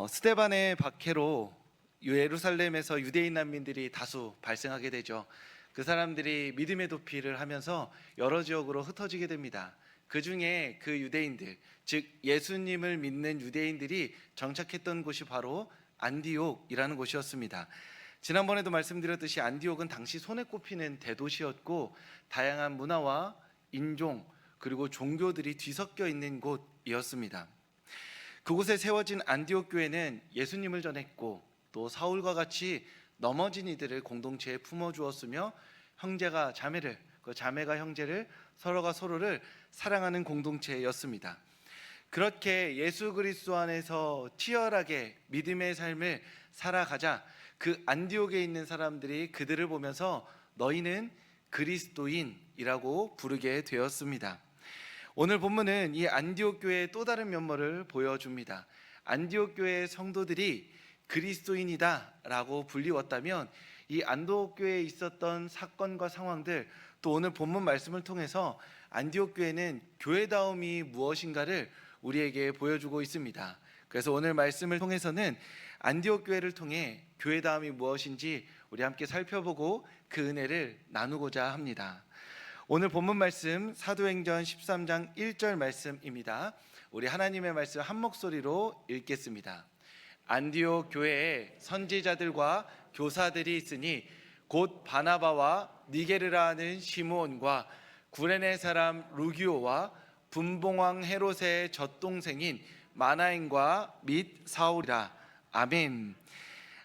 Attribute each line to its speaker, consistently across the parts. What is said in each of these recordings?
Speaker 1: 스데반의 박해로 예루살렘에서 유대인 난민들이 다수 발생하게 되죠. 그 사람들이 믿음의 도피를 하면서 여러 지역으로 흩어지게 됩니다. 그 중에 그 유대인들, 즉 예수님을 믿는 유대인들이 정착했던 곳이 바로 안디옥이라는 곳이었습니다. 지난번에도 말씀드렸듯이 안디옥은 당시 손에 꼽히는 대도시였고 다양한 문화와 인종 그리고 종교들이 뒤섞여 있는 곳이었습니다. 그곳에 세워진 안디옥 교회는 예수님을 전했고 또 사울과 같이 넘어진 이들을 공동체에 품어주었으며 형제가 자매를, 그 자매가 형제를, 서로가 서로를 사랑하는 공동체였습니다. 그렇게 예수 그리스도 안에서 치열하게 믿음의 삶을 살아가자 그 안디옥에 있는 사람들이 그들을 보면서 너희는 그리스도인이라고 부르게 되었습니다. 오늘 본문은 이 안디옥 교회의 또 다른 면모를 보여줍니다. 안디옥 교회의 성도들이 그리스도인이다라고 불리웠다면 이 안디옥 교회에 있었던 사건과 상황들, 또 오늘 본문 말씀을 통해서 안디옥 교회는 교회다움이 무엇인가를 우리에게 보여주고 있습니다. 그래서 오늘 말씀을 통해서는 안디옥 교회를 통해 교회다움이 무엇인지 우리 함께 살펴보고 그 은혜를 나누고자 합니다. 오늘 본문 말씀 사도행전 13장 1절 말씀입니다. 우리 하나님의 말씀 한 목소리로 읽겠습니다. 안디옥 교회에 선지자들과 교사들이 있으니 곧 바나바와 니게르라 하는 시므온과 구레네 사람 루기오와 분봉왕 헤롯의 젖동생인 마나엔과 및 사울이라. 아멘.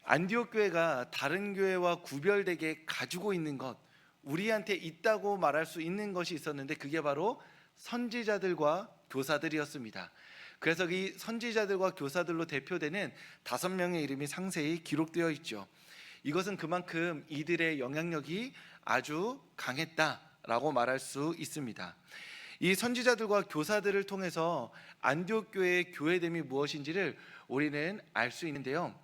Speaker 1: 안디옥 교회가 다른 교회와 구별되게 가지고 있는 것, 우리한테 있다고 말할 수 있는 것이 있었는데 그게 바로 선지자들과 교사들이었습니다. 그래서 이 선지자들과 교사들로 대표되는 5명의 이름이 상세히 기록되어 있죠. 이것은 그만큼 이들의 영향력이 아주 강했다라고 말할 수 있습니다. 이 선지자들과 교사들을 통해서 안디옥 교회의 교회됨이 무엇인지를 우리는 알 수 있는데요.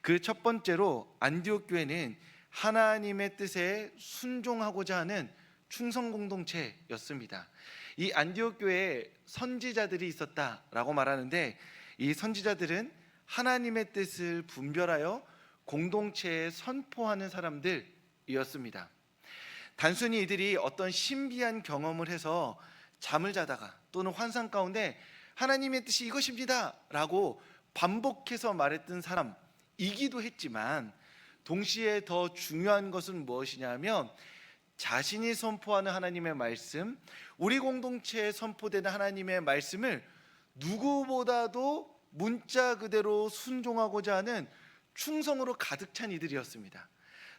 Speaker 1: 그 첫 번째로 안디옥 교회는 하나님의 뜻에 순종하고자 하는 충성 공동체였습니다. 이 안디옥 교회에 선지자들이 있었다라고 말하는데 이 선지자들은 하나님의 뜻을 분별하여 공동체에 선포하는 사람들이었습니다. 단순히 이들이 어떤 신비한 경험을 해서 잠을 자다가 또는 환상 가운데 하나님의 뜻이 이것입니다 라고 반복해서 말했던 사람이기도 했지만 동시에 더 중요한 것은 무엇이냐면 자신이 선포하는 하나님의 말씀, 우리 공동체에 선포되는 하나님의 말씀을 누구보다도 문자 그대로 순종하고자 하는 충성으로 가득 찬 이들이었습니다.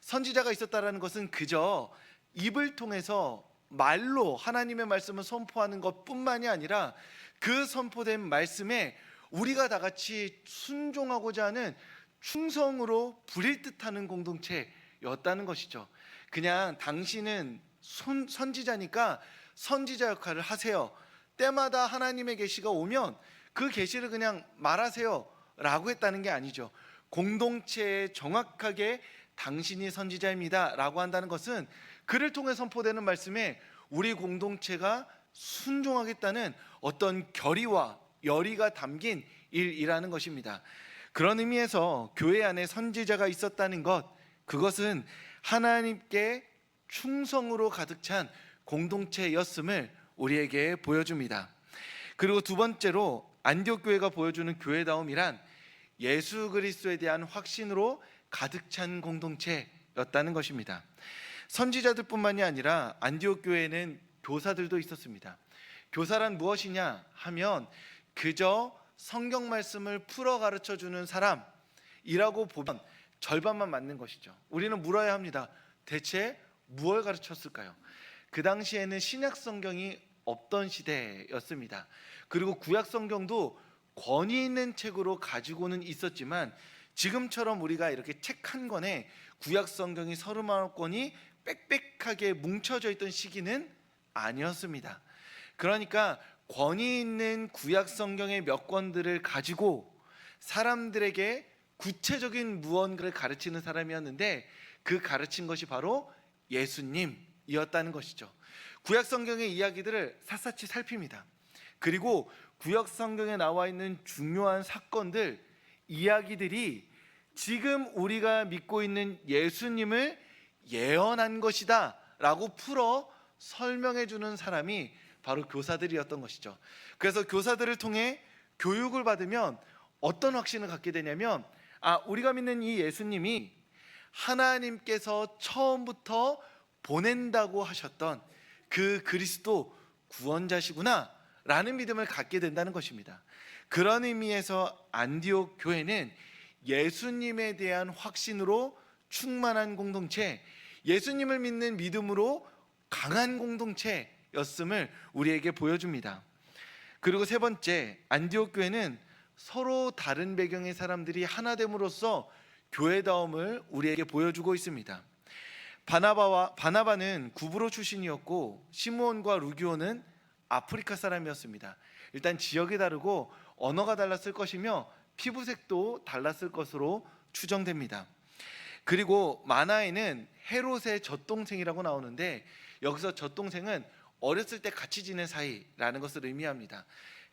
Speaker 1: 선지자가 있었다라는 것은 그저 입을 통해서 말로 하나님의 말씀을 선포하는 것뿐만이 아니라 그 선포된 말씀에 우리가 다 같이 순종하고자 하는 충성으로 부릴 듯하는 공동체였다는 것이죠. 그냥 당신은 선지자니까 선지자 역할을 하세요. 때마다 하나님의 계시가 오면 그 계시를 그냥 말하세요 라고 했다는 게 아니죠. 공동체에 정확하게 당신이 선지자입니다 라고 한다는 것은 그를 통해 선포되는 말씀에 우리 공동체가 순종하겠다는 어떤 결의와 열의가 담긴 일이라는 것입니다. 그런 의미에서 교회 안에 선지자가 있었다는 것, 그것은 하나님께 충성으로 가득 찬 공동체였음을 우리에게 보여줍니다. 그리고 두 번째로 안디옥 교회가 보여주는 교회다움이란 예수 그리스도에 대한 확신으로 가득 찬 공동체였다는 것입니다. 선지자들뿐만이 아니라 안디옥 교회에는 교사들도 있었습니다. 교사란 무엇이냐 하면 그저 성경 말씀을 풀어 가르쳐 주는 사람이라고 보면 절반만 맞는 것이죠. 우리는 물어야 합니다. 대체 무엇을 가르쳤을까요? 그 당시에는 신약 성경이 없던 시대였습니다. 그리고 구약 성경도 권위 있는 책으로 가지고는 있었지만 지금처럼 우리가 이렇게 책 한 권에 구약 성경이 39권이 빽빽하게 뭉쳐져 있던 시기는 아니었습니다. 그러니까 권위 있는 구약 성경의 몇 권들을 가지고 사람들에게 구체적인 무언가를 가르치는 사람이었는데 그 가르친 것이 바로 예수님이었다는 것이죠. 구약 성경의 이야기들을 샅샅이 살핍니다. 그리고 구약 성경에 나와 있는 중요한 사건들, 이야기들이 지금 우리가 믿고 있는 예수님을 예언한 것이다 라고 풀어 설명해 주는 사람이 바로 교사들이었던 것이죠. 그래서 교사들을 통해 교육을 받으면 어떤 확신을 갖게 되냐면, 우리가 믿는 이 예수님이 하나님께서 처음부터 보낸다고 하셨던 그 그리스도 구원자시구나 라는 믿음을 갖게 된다는 것입니다. 그런 의미에서 안디옥 교회는 예수님에 대한 확신으로 충만한 공동체, 예수님을 믿는 믿음으로 강한 공동체였음을 우리에게 보여줍니다. 그리고 세 번째, 안디옥 교회는 서로 다른 배경의 사람들이 하나 됨으로써 교회다움을 우리에게 보여주고 있습니다. 바나바는 구브로 출신이었고 시므온과 루기오는 아프리카 사람이었습니다. 일단 지역이 다르고 언어가 달랐을 것이며 피부색도 달랐을 것으로 추정됩니다. 그리고 마나에는 헤롯의 젖동생이라고 나오는데, 여기서 젖동생은 어렸을 때 같이 지낸 사이라는 것을 의미합니다.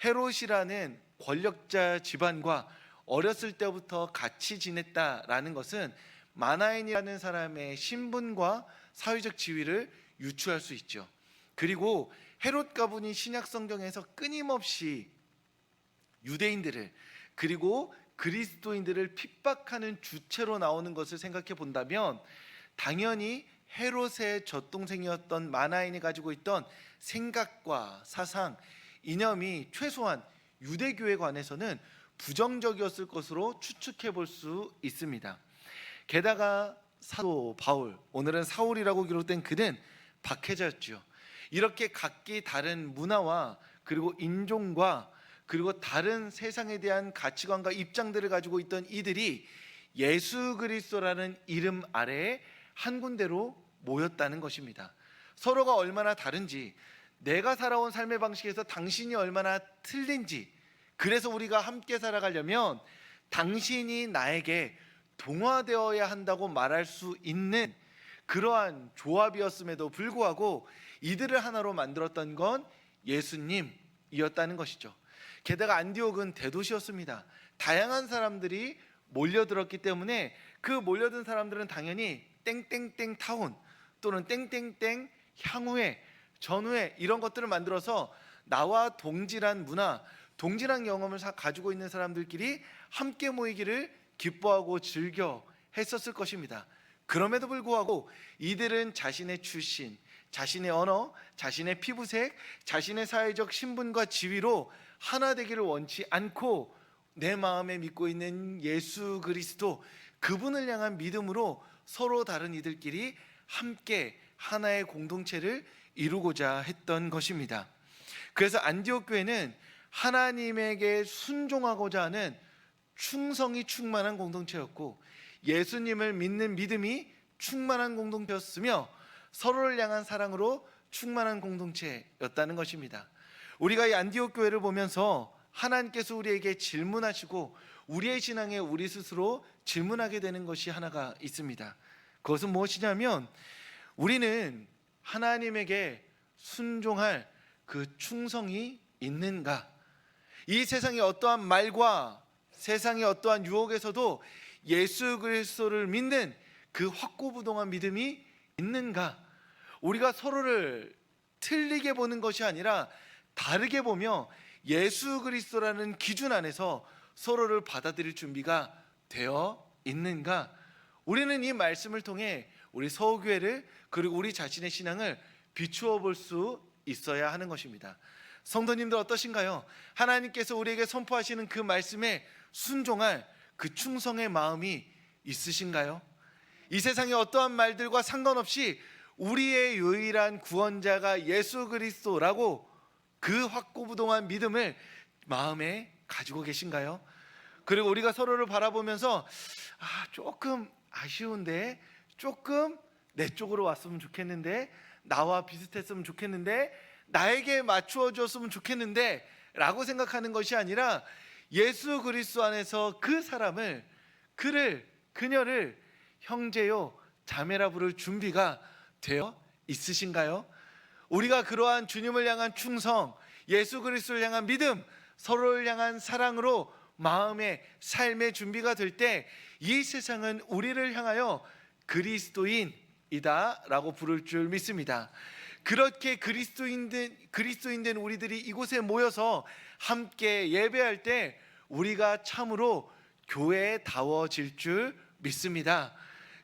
Speaker 1: 헤롯이라는 권력자 집안과 어렸을 때부터 같이 지냈다라는 것은 마나엔이라는 사람의 신분과 사회적 지위를 유추할 수 있죠. 그리고 헤롯 가문이 신약 성경에서 끊임없이 유대인들을 그리고 그리스도인들을 핍박하는 주체로 나오는 것을 생각해 본다면, 당연히 헤롯의 젖동생이었던 마나엔이 가지고 있던 생각과 사상, 이념이 최소한 유대교에 관해서는 부정적이었을 것으로 추측해 볼 수 있습니다. 게다가 사도 바울, 오늘은 사울이라고 기록된 그는 박해자였죠. 이렇게 각기 다른 문화와 그리고 인종과 그리고 다른 세상에 대한 가치관과 입장들을 가지고 있던 이들이 예수 그리스도라는 이름 아래에 한 군데로 모였다는 것입니다. 서로가 얼마나 다른지, 내가 살아온 삶의 방식에서 당신이 얼마나 틀린지, 그래서 우리가 함께 살아가려면 당신이 나에게 동화되어야 한다고 말할 수 있는 그러한 조합이었음에도 불구하고 이들을 하나로 만들었던 건 예수님이었다는 것이죠. 게다가 안디옥은 대도시였습니다. 다양한 사람들이 몰려들었기 때문에 그 몰려든 사람들은 당연히 땡땡땡 타운 또는 땡땡땡 향후회, 전후회 이런 것들을 만들어서 나와 동질한 문화, 동질한 경험을 가지고 있는 사람들끼리 함께 모이기를 기뻐하고 즐겨 했었을 것입니다. 그럼에도 불구하고 이들은 자신의 출신, 자신의 언어, 자신의 피부색, 자신의 사회적 신분과 지위로 하나 되기를 원치 않고 내 마음에 믿고 있는 예수 그리스도, 그분을 향한 믿음으로 서로 다른 이들끼리 함께 하나의 공동체를 이루고자 했던 것입니다. 그래서 안디옥 교회는 하나님에게 순종하고자 하는 충성이 충만한 공동체였고, 예수님을 믿는 믿음이 충만한 공동체였으며 서로를 향한 사랑으로 충만한 공동체였다는 것입니다. 우리가 이 안디옥 교회를 보면서 하나님께서 우리에게 질문하시고 우리의 신앙에 우리 스스로 질문하게 되는 것이 하나가 있습니다. 그것은 무엇이냐면, 우리는 하나님에게 순종할 그 충성이 있는가? 이 세상의 어떠한 말과 세상의 어떠한 유혹에서도 예수 그리스도를 믿는 그 확고부동한 믿음이 있는가? 우리가 서로를 틀리게 보는 것이 아니라 다르게 보며 예수 그리스도라는 기준 안에서 서로를 받아들일 준비가 되어 있는가? 우리는 이 말씀을 통해 우리 서울교회를 그리고 우리 자신의 신앙을 비추어 볼 수 있어야 하는 것입니다. 성도님들 어떠신가요? 하나님께서 우리에게 선포하시는 그 말씀에 순종할 그 충성의 마음이 있으신가요? 이 세상의 어떠한 말들과 상관없이 우리의 유일한 구원자가 예수 그리스도라고 그 확고부동한 믿음을 마음에 가지고 계신가요? 그리고 우리가 서로를 바라보면서 조금 아쉬운데, 조금 내 쪽으로 왔으면 좋겠는데, 나와 비슷했으면 좋겠는데, 나에게 맞추어 줬으면 좋겠는데 라고 생각하는 것이 아니라 예수 그리스도 안에서 그 사람을, 그녀를 형제요 자매라 부를 준비가 되어 있으신가요? 우리가 그러한 주님을 향한 충성, 예수 그리스도를 향한 믿음, 서로를 향한 사랑으로 마음의 삶의 준비가 될 때 이 세상은 우리를 향하여 그리스도인이다라고 부를 줄 믿습니다. 그렇게 그리스도인 된 우리들이 이곳에 모여서 함께 예배할 때 우리가 참으로 교회다워질 줄 믿습니다.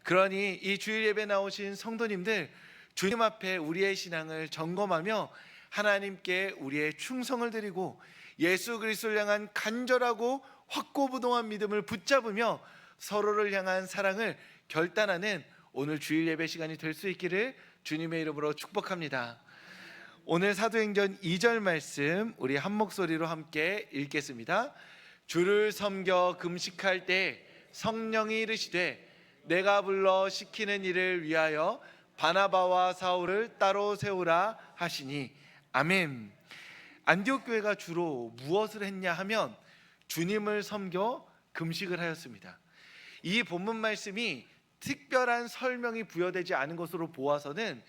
Speaker 1: 그러니 이 주일 예배 나오신 성도님들, 주님 앞에 우리의 신앙을 점검하며 하나님께 우리의 충성을 드리고 예수 그리스도를 향한 간절하고 확고부동한 믿음을 붙잡으며 서로를 향한 사랑을 결단하는 오늘 주일 예배 시간이 될 수 있기를 주님의 이름으로 축복합니다. 오늘 사도행전 2절 말씀 우리 한 목소리로 함께 읽겠습니다. 주를 섬겨 금식할 때 성령이 이르시되 내가 불러 시키는 일을 위하여 바나바와 사울을 따로 세우라 하시니 아멘. 안디옥 교회가 주로 무엇을 했냐 하면 주님을 섬겨 금식을 하였습니다. 이 본문 말씀이 특별한 설명이 부여되지 않은 것으로 보아서는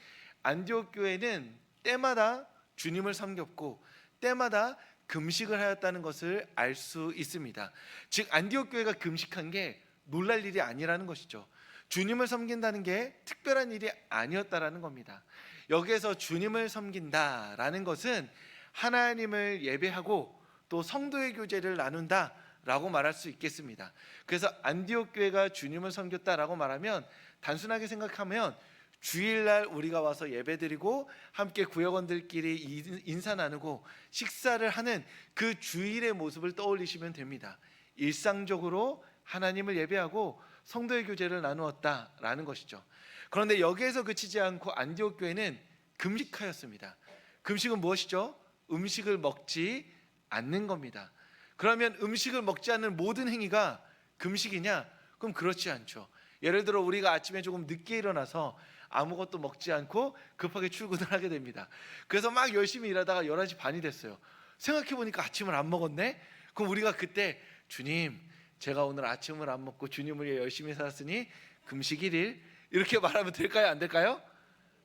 Speaker 1: 안디옥 교회는 때마다 주님을 섬겼고 때마다 금식을 하였다는 것을 알 수 있습니다. 즉 안디옥 교회가 금식한 게 놀랄 일이 아니라는 것이죠. 주님을 섬긴다는 게 특별한 일이 아니었다라는 겁니다. 여기에서 주님을 섬긴다라는 것은 하나님을 예배하고 또 성도의 교제를 나눈다라고 말할 수 있겠습니다. 그래서 안디옥 교회가 주님을 섬겼다라고 말하면 단순하게 생각하면 주일날 우리가 와서 예배드리고 함께 구역원들끼리 인사 나누고 식사를 하는 그 주일의 모습을 떠올리시면 됩니다. 일상적으로 하나님을 예배하고 성도의 교제를 나누었다라는 것이죠. 그런데 여기에서 그치지 않고 안디옥 교회는 금식하였습니다. 금식은 무엇이죠? 음식을 먹지 않는 겁니다. 그러면 음식을 먹지 않는 모든 행위가 금식이냐? 그럼 그렇지 않죠. 예를 들어 우리가 아침에 조금 늦게 일어나서 아무것도 먹지 않고 급하게 출근을 하게 됩니다. 그래서 막 열심히 일하다가 11시 반이 됐어요. 생각해보니까 아침을 안 먹었네? 그럼 우리가 그때 주님, 제가 오늘 아침을 안 먹고 주님을 위해 열심히 살았으니 금식 1일 이렇게 말하면 될까요? 안 될까요?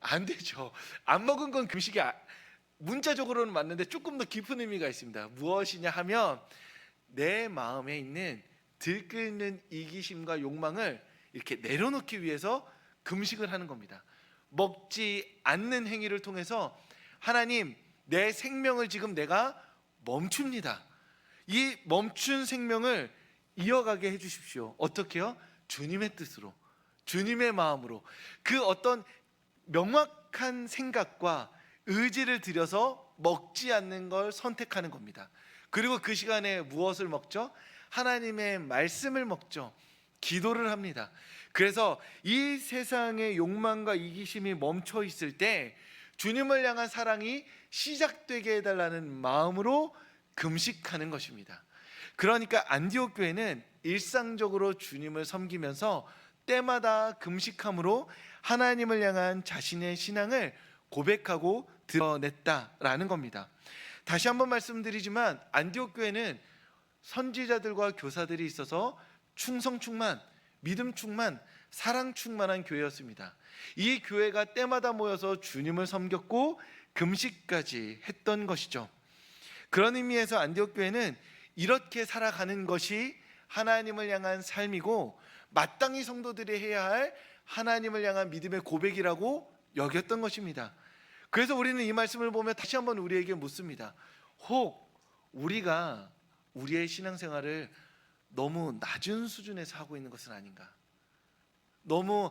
Speaker 1: 안 되죠. 안 먹은 건 금식이 문자적으로는 맞는데 조금 더 깊은 의미가 있습니다. 무엇이냐 하면 내 마음에 있는 들끓는 이기심과 욕망을 이렇게 내려놓기 위해서 금식을 하는 겁니다. 먹지 않는 행위를 통해서 하나님, 내 생명을 지금 내가 멈춥니다. 이 멈춘 생명을 이어가게 해주십시오. 어떻게요? 주님의 뜻으로, 주님의 마음으로 그 어떤 명확한 생각과 의지를 들여서 먹지 않는 걸 선택하는 겁니다. 그리고 그 시간에 무엇을 먹죠? 하나님의 말씀을 먹죠. 기도를 합니다. 그래서 이 세상의 욕망과 이기심이 멈춰 있을 때 주님을 향한 사랑이 시작되게 해달라는 마음으로 금식하는 것입니다. 그러니까 안디옥 교회는 일상적으로 주님을 섬기면서 때마다 금식함으로 하나님을 향한 자신의 신앙을 고백하고 드러냈다라는 겁니다. 다시 한번 말씀드리지만 안디옥 교회는 선지자들과 교사들이 있어서 충성 충만, 믿음 충만, 사랑 충만한 교회였습니다. 이 교회가 때마다 모여서 주님을 섬겼고 금식까지 했던 것이죠. 그런 의미에서 안디옥 교회는 이렇게 살아가는 것이 하나님을 향한 삶이고 마땅히 성도들이 해야 할 하나님을 향한 믿음의 고백이라고 여겼던 것입니다. 그래서 우리는 이 말씀을 보면 다시 한번 우리에게 묻습니다. 혹 우리가 우리의 신앙생활을 너무 낮은 수준에서 하고 있는 것은 아닌가? 너무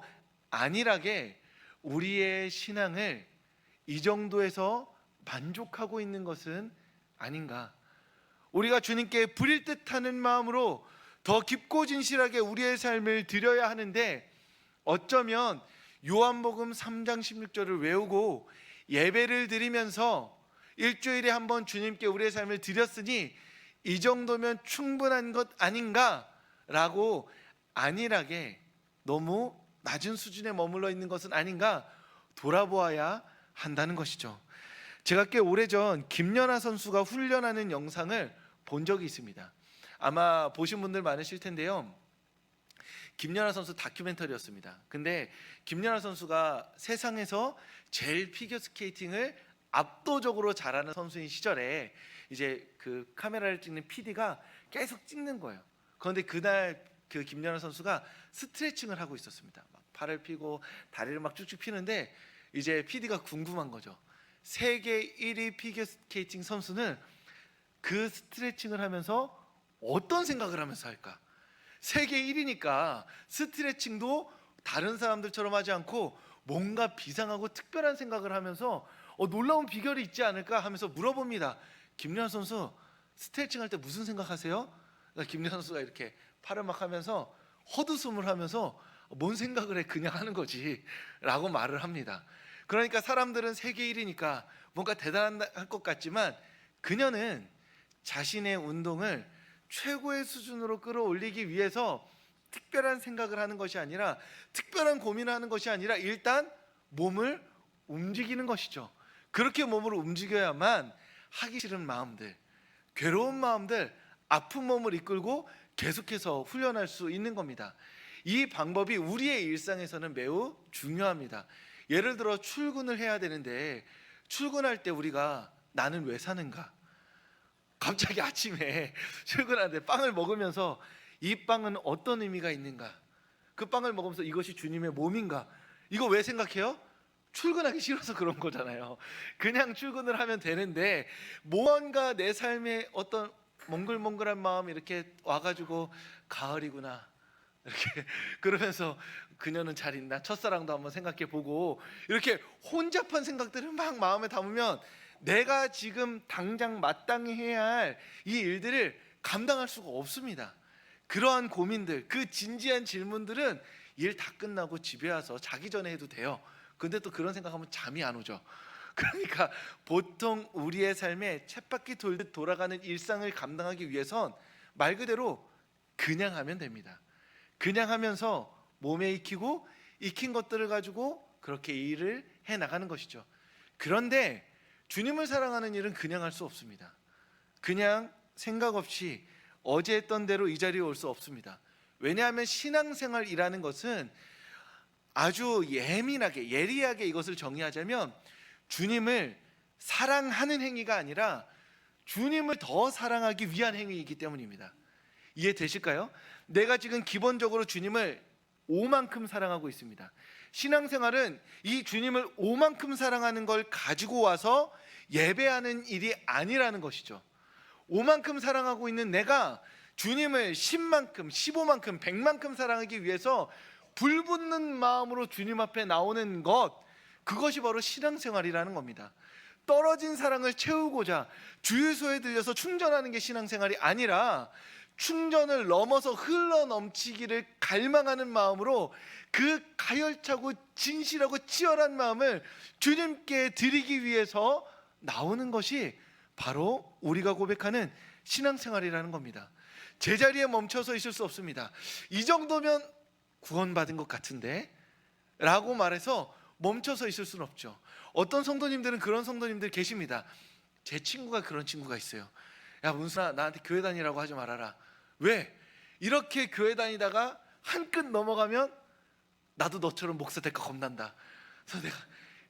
Speaker 1: 안일하게 우리의 신앙을 이 정도에서 만족하고 있는 것은 아닌가? 우리가 주님께 부릴 듯하는 마음으로 더 깊고 진실하게 우리의 삶을 드려야 하는데 어쩌면 요한복음 3장 16절을 외우고 예배를 드리면서 일주일에 한 번 주님께 우리의 삶을 드렸으니 이 정도면 충분한 것 아닌가라고 안일하게 너무 낮은 수준에 머물러 있는 것은 아닌가 돌아보아야 한다는 것이죠. 제가 꽤 오래전 김연아 선수가 훈련하는 영상을 본 적이 있습니다. 아마 보신 분들 많으실 텐데요. 김연아 선수 다큐멘터리였습니다. 근데 김연아 선수가 세상에서 제일 피겨스케이팅을 압도적으로 잘하는 선수인 시절에 이제 그 카메라를 찍는 PD가 계속 찍는 거예요. 그런데 그날 그 김연아 선수가 스트레칭을 하고 있었습니다. 막 팔을 펴고 다리를 막 쭉쭉 펴는데 이제 PD가 궁금한 거죠. 세계 1위 피겨스케이팅 선수는 그 스트레칭을 하면서 어떤 생각을 하면서 할까? 세계 1위니까 스트레칭도 다른 사람들처럼 하지 않고 뭔가 비상하고 특별한 생각을 하면서 놀라운 비결이 있지 않을까 하면서 물어봅니다. 김연아 선수 스트레칭 할 때 무슨 생각하세요? 그러니까 김연아 선수가 이렇게 팔을 막 하면서 헛웃음을 하면서 뭔 생각을 해, 그냥 하는 거지 라고 말을 합니다. 그러니까 사람들은 세계 1위니까 뭔가 대단할 것 같지만 그녀는 자신의 운동을 최고의 수준으로 끌어올리기 위해서 특별한 생각을 하는 것이 아니라, 특별한 고민을 하는 것이 아니라 일단 몸을 움직이는 것이죠. 그렇게 몸을 움직여야만 하기 싫은 마음들, 괴로운 마음들, 아픈 몸을 이끌고 계속해서 훈련할 수 있는 겁니다. 이 방법이 우리의 일상에서는 매우 중요합니다. 예를 들어 출근을 해야 되는데 출근할 때 우리가 나는 왜 사는가? 갑자기 아침에 출근하는데 빵을 먹으면서 이 빵은 어떤 의미가 있는가? 그 빵을 먹으면서 이것이 주님의 몸인가? 이거 왜 생각해요? 출근하기 싫어서 그런 거잖아요. 그냥 출근을 하면 되는데 뭔가 내 삶에 어떤 몽글몽글한 마음이 이렇게 와가지고 가을이구나 이렇게 그러면서 그녀는 잘 있나? 첫사랑도 한번 생각해 보고 이렇게 혼잡한 생각들을 막 마음에 담으면 내가 지금 당장 마땅히 해야 할 이 일들을 감당할 수가 없습니다. 그러한 고민들, 그 진지한 질문들은 일 다 끝나고 집에 와서 자기 전에 해도 돼요. 근데 또 그런 생각하면 잠이 안 오죠. 그러니까 보통 우리의 삶에 쳇바퀴 돌듯 돌아가는 일상을 감당하기 위해선 말 그대로 그냥 하면 됩니다. 그냥 하면서 몸에 익힌 것들을 가지고 그렇게 일을 해 나가는 것이죠. 그런데 주님을 사랑하는 일은 그냥 할 수 없습니다. 그냥 생각 없이 어제 했던 대로 이 자리에 올 수 없습니다. 왜냐하면 신앙생활이라는 것은 아주 예민하게 예리하게 이것을 정의하자면 주님을 사랑하는 행위가 아니라 주님을 더 사랑하기 위한 행위이기 때문입니다. 이해되실까요? 내가 지금 기본적으로 주님을 오만큼 사랑하고 있습니다. 신앙생활은 이 주님을 오만큼 사랑하는 걸 가지고 와서 예배하는 일이 아니라는 것이죠. 오만큼 사랑하고 있는 내가 주님을 10만큼, 15만큼, 100만큼 사랑하기 위해서 불붙는 마음으로 주님 앞에 나오는 것, 그것이 바로 신앙생활이라는 겁니다. 떨어진 사랑을 채우고자 주유소에 들려서 충전하는 게 신앙생활이 아니라 충전을 넘어서 흘러 넘치기를 갈망하는 마음으로 그 가열차고 진실하고 치열한 마음을 주님께 드리기 위해서 나오는 것이 바로 우리가 고백하는 신앙생활이라는 겁니다. 제자리에 멈춰서 있을 수 없습니다. 이 정도면 구원받은 것 같은데? 라고 말해서 멈춰서 있을 수는 없죠. 어떤 성도님들은 그런 성도님들 계십니다. 제 친구가 그런 친구가 있어요. 야 문순아, 나한테 교회 다니라고 하지 말아라. 왜? 이렇게 교회 다니다가 한 끗 넘어가면 나도 너처럼 목사 될까 겁난다. 그래서 내가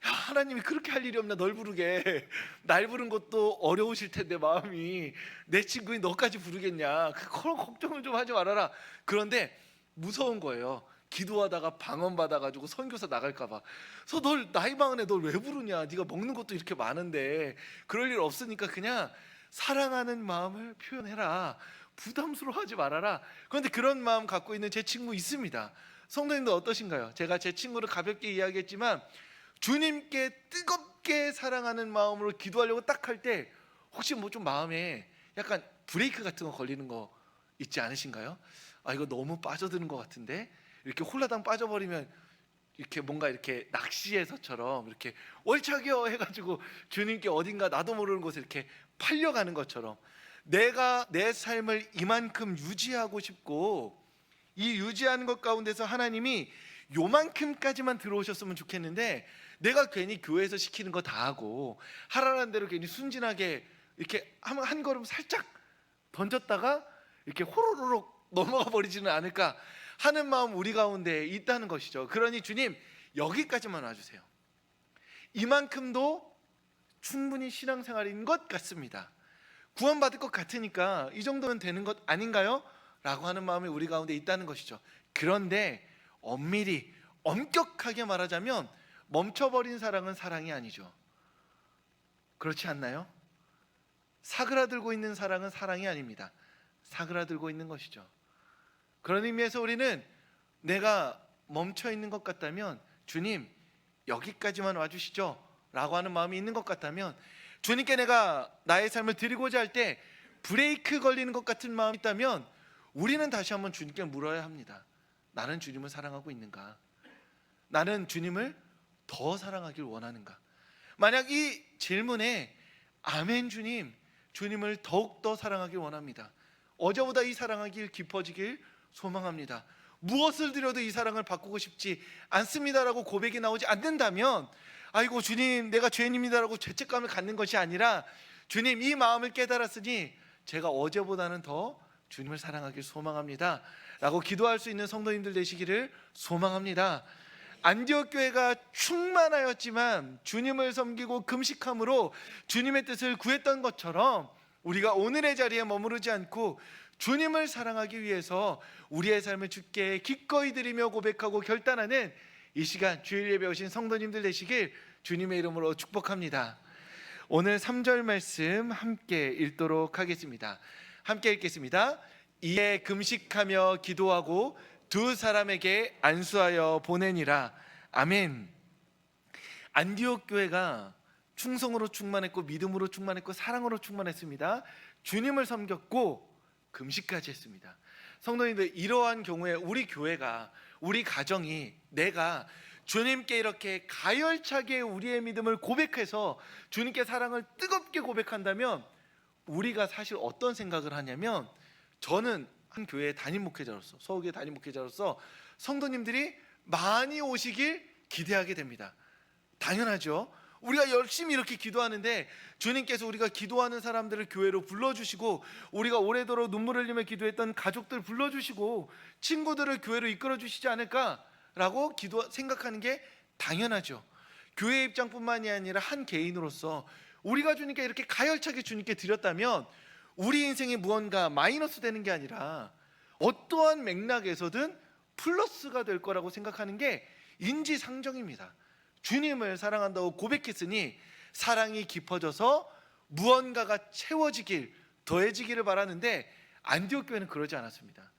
Speaker 1: 야, 하나님이 그렇게 할 일이 없나 널 부르게. 날 부른 것도 어려우실 텐데 마음이 내 친구인 너까지 부르겠냐. 그런 걱정을 좀 하지 말아라. 그런데 무서운 거예요. 기도하다가 방언 받아가지고 선교사 나갈까 봐. 그래서 널 나이 많은 애 널 왜 부르냐. 네가 먹는 것도 이렇게 많은데 그럴 일 없으니까 그냥 사랑하는 마음을 표현해라. 부담스러워하지 말아라. 그런데 그런 마음 갖고 있는 제 친구 있습니다. 성도님들 어떠신가요? 제가 제 친구를 가볍게 이야기했지만 주님께 뜨겁게 사랑하는 마음으로 기도하려고 딱 할 때 혹시 뭐 좀 마음에 약간 브레이크 같은 거 걸리는 거 있지 않으신가요? 아 이거 너무 빠져드는 것 같은데 이렇게 홀라당 빠져버리면 이렇게 뭔가 이렇게 낚시에서처럼 이렇게 월차겨 해가지고 주님께 어딘가 나도 모르는 곳에 이렇게 팔려가는 것처럼 내가 내 삶을 이만큼 유지하고 싶고 이 유지하는 것 가운데서 하나님이 요만큼까지만 들어오셨으면 좋겠는데 내가 괜히 교회에서 시키는 거 다 하고 하라는 대로 괜히 순진하게 이렇게 한 걸음 살짝 던졌다가 이렇게 호로록 넘어가 버리지는 않을까 하는 마음 우리 가운데 있다는 것이죠. 그러니 주님 여기까지만 와주세요. 이만큼도 충분히 신앙생활인 것 같습니다. 구원받을 것 같으니까 이 정도면 되는 것 아닌가요? 라고 하는 마음이 우리 가운데 있다는 것이죠. 그런데 엄밀히 엄격하게 말하자면 멈춰버린 사랑은 사랑이 아니죠. 그렇지 않나요? 사그라들고 있는 사랑은 사랑이 아닙니다. 사그라들고 있는 것이죠. 그런 의미에서 우리는 내가 멈춰 있는 것 같다면 주님 여기까지만 와주시죠 라고 하는 마음이 있는 것 같다면, 주님께 내가 나의 삶을 드리고자 할 때 브레이크 걸리는 것 같은 마음이 있다면 우리는 다시 한번 주님께 물어야 합니다. 나는 주님을 사랑하고 있는가? 나는 주님을 더 사랑하길 원하는가? 만약 이 질문에 아멘 주님, 주님을 더욱더 사랑하길 원합니다. 어제보다 이 사랑하길 깊어지길 소망합니다. 무엇을 드려도 이 사랑을 바꾸고 싶지 않습니다라고 고백이 나오지 않는다면, 아이고 주님 내가 죄인입니다라고 죄책감을 갖는 것이 아니라, 주님 이 마음을 깨달았으니 제가 어제보다는 더 주님을 사랑하길 소망합니다 라고 기도할 수 있는 성도님들 되시기를 소망합니다. 안디옥 교회가 충만하였지만 주님을 섬기고 금식함으로 주님의 뜻을 구했던 것처럼 우리가 오늘의 자리에 머무르지 않고 주님을 사랑하기 위해서 우리의 삶을 주께 기꺼이 드리며 고백하고 결단하는 이 시간 주일 예배 오신 성도님들 되시길 주님의 이름으로 축복합니다. 오늘 3절 말씀 함께 읽도록 하겠습니다. 함께 읽겠습니다. 이에 금식하며 기도하고 두 사람에게 안수하여 보내니라. 아멘. 안디옥 교회가 충성으로 충만했고 믿음으로 충만했고 사랑으로 충만했습니다. 주님을 섬겼고 금식까지 했습니다. 성도님들, 이러한 경우에 우리 교회가, 우리 가정이, 내가 주님께 이렇게 가열차게 우리의 믿음을 고백해서 주님께 사랑을 뜨겁게 고백한다면 우리가 사실 어떤 생각을 하냐면, 저는 한 교회 담임 목회자로서, 서울교회 담임 목회자로서 성도님들이 많이 오시길 기대하게 됩니다. 당연하죠. 우리가 열심히 이렇게 기도하는데 주님께서 우리가 기도하는 사람들을 교회로 불러주시고, 우리가 오래도록 눈물을 흘리며 기도했던 가족들 불러주시고 친구들을 교회로 이끌어 주시지 않을까라고 생각하는 게 당연하죠. 교회 입장뿐만이 아니라 한 개인으로서 우리가 주님께 이렇게 가열차게 주님께 드렸다면 우리 인생에 무언가 마이너스 되는 게 아니라 어떠한 맥락에서든 플러스가 될 거라고 생각하는 게 인지상정입니다. 주님을 사랑한다고 고백했으니 사랑이 깊어져서 무언가가 채워지길, 더해지기를 바라는데 안디옥 교회는 그러지 않았습니다.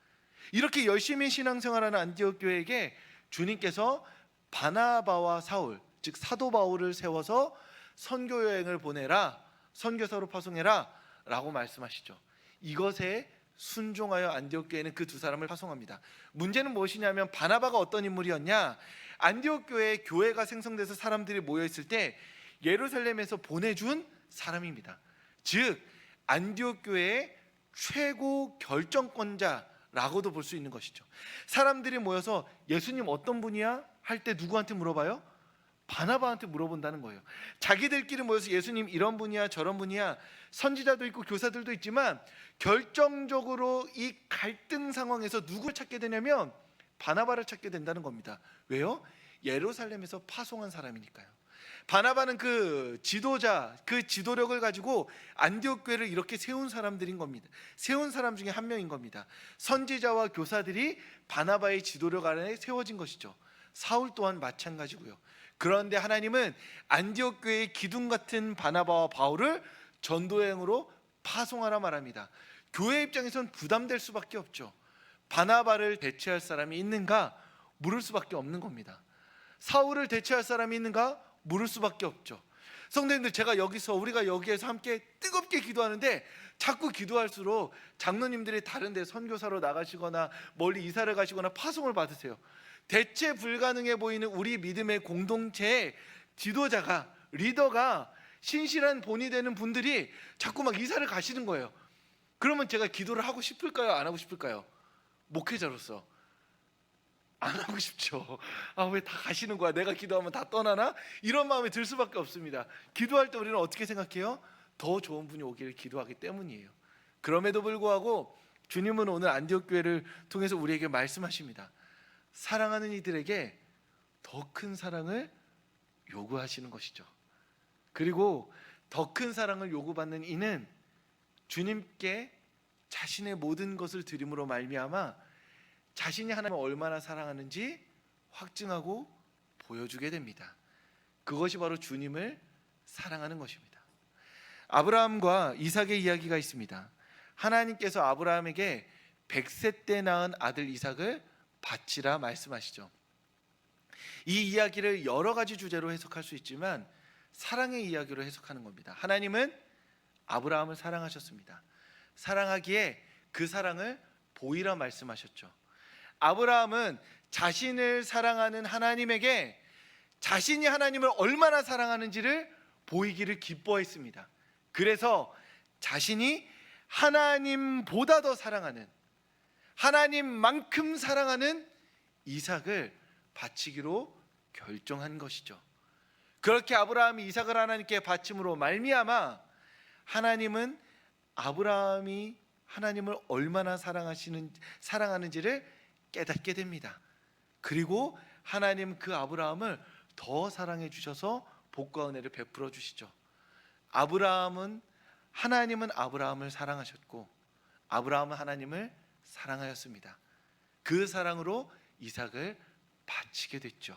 Speaker 1: 이렇게 열심히 신앙생활하는 안디옥 교회에게 주님께서 바나바와 사울, 즉 사도 바울을 세워서 선교 여행을 보내라, 선교사로 파송해라 라고 말씀하시죠. 이것에 순종하여 안디옥 교회는 그 두 사람을 파송합니다. 문제는 무엇이냐면, 바나바가 어떤 인물이었냐? 안디옥 교회에 교회가 생성돼서 사람들이 모여있을 때 예루살렘에서 보내준 사람입니다. 즉 안디옥 교회의 최고 결정권자라고도 볼 수 있는 것이죠. 사람들이 모여서 예수님 어떤 분이야? 할 때 누구한테 물어봐요? 바나바한테 물어본다는 거예요. 자기들끼리 모여서 예수님 이런 분이야 저런 분이야, 선지자도 있고 교사들도 있지만 결정적으로 이 갈등 상황에서 누구를 찾게 되냐면 바나바를 찾게 된다는 겁니다. 왜요? 예루살렘에서 파송한 사람이니까요. 바나바는 그 지도자, 그 지도력을 가지고 안디옥 교회를 이렇게 세운 사람들인 겁니다. 세운 사람 중에 한 명인 겁니다. 선지자와 교사들이 바나바의 지도력 아래 세워진 것이죠. 사울 또한 마찬가지고요. 그런데 하나님은 안디옥 교회의 기둥 같은 바나바와 바울을 전도여행으로 파송하라 말합니다. 교회 입장에선 부담될 수밖에 없죠. 바나바를 대체할 사람이 있는가? 물을 수밖에 없는 겁니다. 사울을 대체할 사람이 있는가? 물을 수밖에 없죠. 성도님들, 우리가 여기에서 함께 뜨겁게 기도하는데 자꾸 기도할수록 장로님들이 다른 데 선교사로 나가시거나 멀리 이사를 가시거나 파송을 받으세요. 대체 불가능해 보이는 우리 믿음의 공동체의 지도자가, 리더가 신실한 본이 되는 분들이 자꾸 막 이사를 가시는 거예요. 그러면 제가 기도를 하고 싶을까요? 안 하고 싶을까요? 목회자로서 안 하고 싶죠. 왜 다 가시는 거야? 내가 기도하면 다 떠나나? 이런 마음이 들 수밖에 없습니다. 기도할 때 우리는 어떻게 생각해요? 더 좋은 분이 오기를 기도하기 때문이에요. 그럼에도 불구하고 주님은 오늘 안디옥 교회를 통해서 우리에게 말씀하십니다. 사랑하는 이들에게 더 큰 사랑을 요구하시는 것이죠. 그리고 더 큰 사랑을 요구받는 이는 주님께 자신의 모든 것을 드림으로 말미암아 자신이 하나님을 얼마나 사랑하는지 확증하고 보여주게 됩니다. 그것이 바로 주님을 사랑하는 것입니다. 아브라함과 이삭의 이야기가 있습니다. 하나님께서 아브라함에게 100세 때 낳은 아들 이삭을 바치라 말씀하시죠. 이 이야기를 여러 가지 주제로 해석할 수 있지만 사랑의 이야기로 해석하는 겁니다. 하나님은 아브라함을 사랑하셨습니다. 사랑하기에 그 사랑을 보이라 말씀하셨죠. 아브라함은 자신을 사랑하는 하나님에게 자신이 하나님을 얼마나 사랑하는지를 보이기를 기뻐했습니다. 그래서 자신이 하나님보다 더 사랑하는, 하나님만큼 사랑하는 이삭을 바치기로 결정한 것이죠. 그렇게 아브라함이 이삭을 하나님께 바침으로 말미암아 하나님은 아브라함이 하나님을 얼마나 사랑하는지를 깨닫게 됩니다. 그리고 하나님 그 아브라함을 더 사랑해 주셔서 복과 은혜를 베풀어 주시죠. 하나님은 아브라함을 사랑하셨고 아브라함은 하나님을 사랑하였습니다. 그 사랑으로 이삭을 바치게 됐죠.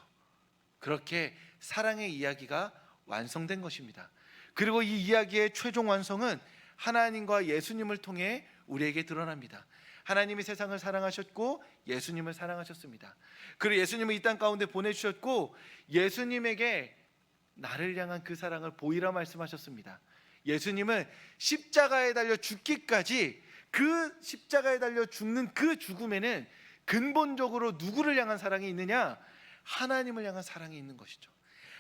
Speaker 1: 그렇게 사랑의 이야기가 완성된 것입니다. 그리고 이 이야기의 최종 완성은 하나님과 예수님을 통해 우리에게 드러납니다. 하나님이 세상을 사랑하셨고 예수님을 사랑하셨습니다. 그리고 예수님을 이 땅 가운데 보내주셨고 예수님에게 나를 향한 그 사랑을 보이라 말씀하셨습니다. 예수님은 십자가에 달려 죽기까지, 그 십자가에 달려 죽는 그 죽음에는 근본적으로 누구를 향한 사랑이 있느냐? 하나님을 향한 사랑이 있는 것이죠.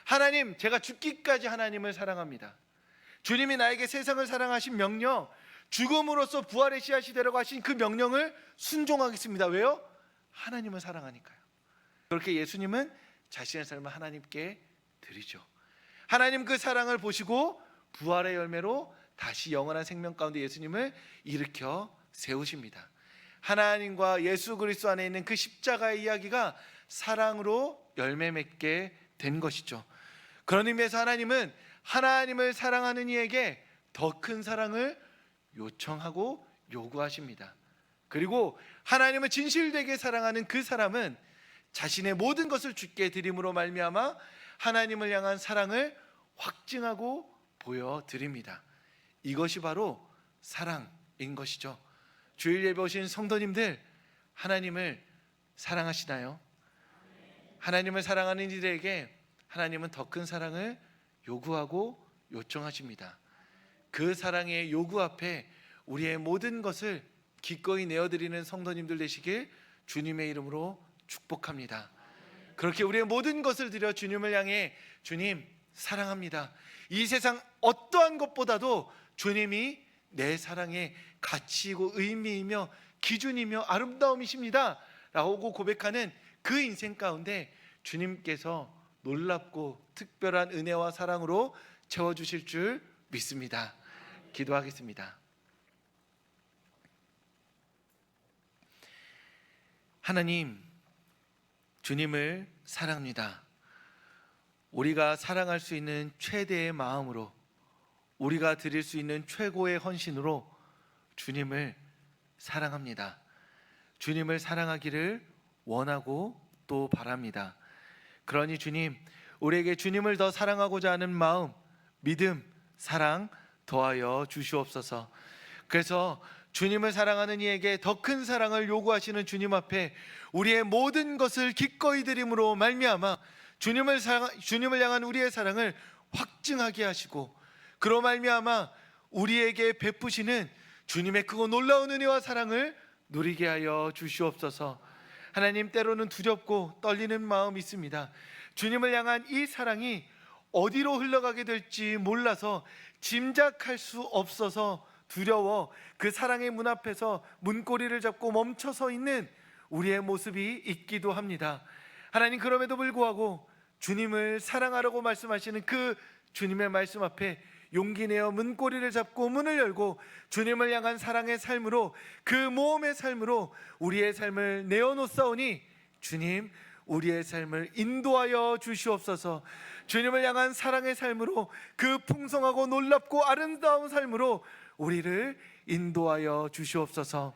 Speaker 1: 하나님, 제가 죽기까지 하나님을 사랑합니다. 주님이 나에게 세상을 사랑하신 명령, 죽음으로써 부활의 씨앗이 되라고 하신 그 명령을 순종하겠습니다. 왜요? 하나님을 사랑하니까요. 그렇게 예수님은 자신의 삶을 하나님께 드리죠. 하나님 그 사랑을 보시고 부활의 열매로 다시 영원한 생명 가운데 예수님을 일으켜 세우십니다. 하나님과 예수 그리스도 안에 있는 그 십자가의 이야기가 사랑으로 열매 맺게 된 것이죠. 그런 의미에서 하나님은 하나님을 사랑하는 이에게 더 큰 사랑을 요청하고 요구하십니다. 그리고 하나님을 진실되게 사랑하는 그 사람은 자신의 모든 것을 주께 드림으로 말미암아 하나님을 향한 사랑을 확증하고 보여드립니다. 이것이 바로 사랑인 것이죠. 주일 예배 오신 성도님들, 하나님을 사랑하시나요? 하나님을 사랑하는 이들에게 하나님은 더 큰 사랑을 요구하고 요청하십니다. 그 사랑의 요구 앞에 우리의 모든 것을 기꺼이 내어드리는 성도님들 되시길 주님의 이름으로 축복합니다. 그렇게 우리의 모든 것을 드려 주님을 향해 주님 사랑합니다. 이 세상 어떠한 것보다도 주님이 내 사랑의 가치이고 의미이며 기준이며 아름다움이십니다 라고 고백하는 그 인생 가운데 주님께서 놀랍고 특별한 은혜와 사랑으로 채워주실 줄 믿습니다. 기도하겠습니다. 하나님, 주님을 사랑합니다. 우리가 사랑할 수 있는 최대의 마음으로, 우리가 드릴 수 있는 최고의 헌신으로 주님을 사랑합니다. 주님을 사랑하기를 원하고 또 바랍니다. 그러니 주님, 우리에게 주님을 더 사랑하고자 하는 마음, 믿음, 사랑 더하여 주시옵소서. 그래서 주님을 사랑하는 이에게 더 큰 사랑을 요구하시는 주님 앞에 우리의 모든 것을 기꺼이 드림으로 말미암아 주님을 향한 우리의 사랑을 확증하게 하시고, 그로 말미암아 우리에게 베푸시는 주님의 크고 놀라운 은혜와 사랑을 누리게 하여 주시옵소서. 하나님, 때로는 두렵고 떨리는 마음이 있습니다. 주님을 향한 이 사랑이 어디로 흘러가게 될지 몰라서 짐작할 수 없어서 두려워 그 사랑의 문 앞에서 문고리를 잡고 멈춰서 있는 우리의 모습이 있기도 합니다. 하나님, 그럼에도 불구하고 주님을 사랑하라고 말씀하시는 그 주님의 말씀 앞에 용기 내어 문고리를 잡고 문을 열고 주님을 향한 사랑의 삶으로, 그 모험의 삶으로 우리의 삶을 내어놓사오니 주님, 우리의 삶을 인도하여 주시옵소서. 주님을 향한 사랑의 삶으로, 그 풍성하고 놀랍고 아름다운 삶으로 우리를 인도하여 주시옵소서.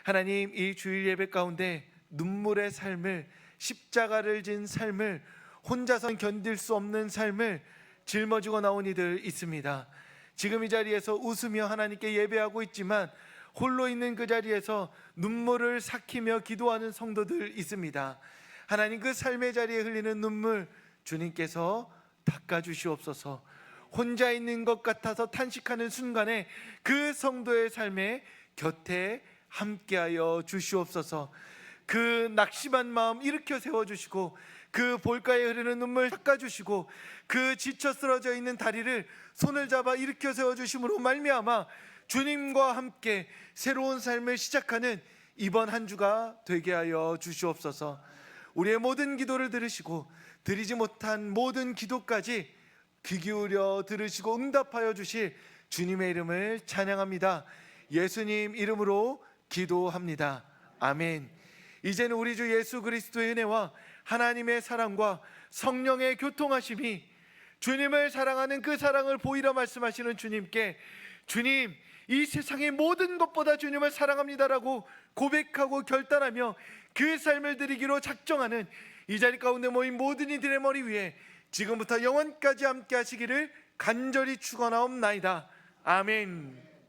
Speaker 1: 하나님, 이 주일 예배 가운데 눈물의 삶을, 십자가를 진 삶을, 혼자선 견딜 수 없는 삶을 짊어지고 나온 이들 있습니다. 지금 이 자리에서 웃으며 하나님께 예배하고 있지만 홀로 있는 그 자리에서 눈물을 삭히며 기도하는 성도들 있습니다. 하나님, 그 삶의 자리에 흘리는 눈물 주님께서 닦아주시옵소서. 혼자 있는 것 같아서 탄식하는 순간에 그 성도의 삶에 곁에 함께하여 주시옵소서. 그 낙심한 마음 일으켜 세워주시고, 그 볼가에 흐르는 눈물 닦아주시고, 그 지쳐 쓰러져 있는 다리를 손을 잡아 일으켜 세워주심으로 말미암아 주님과 함께 새로운 삶을 시작하는 이번 한 주가 되게 하여 주시옵소서. 우리의 모든 기도를 들으시고 드리지 못한 모든 기도까지 귀 기울여 들으시고 응답하여 주실 주님의 이름을 찬양합니다. 예수님 이름으로 기도합니다. 아멘. 이제는 우리 주 예수 그리스도의 은혜와 하나님의 사랑과 성령의 교통하심이, 주님을 사랑하는 그 사랑을 보이라 말씀하시는 주님께, 주님, 이 세상의 모든 것보다 주님을 사랑합니다라고 고백하고 결단하며 그 삶을 드리기로 작정하는 이 자리 가운데 모인 모든 이들의 머리 위에 지금부터 영원까지 함께 하시기를 간절히 축원하옵나이다. 아멘.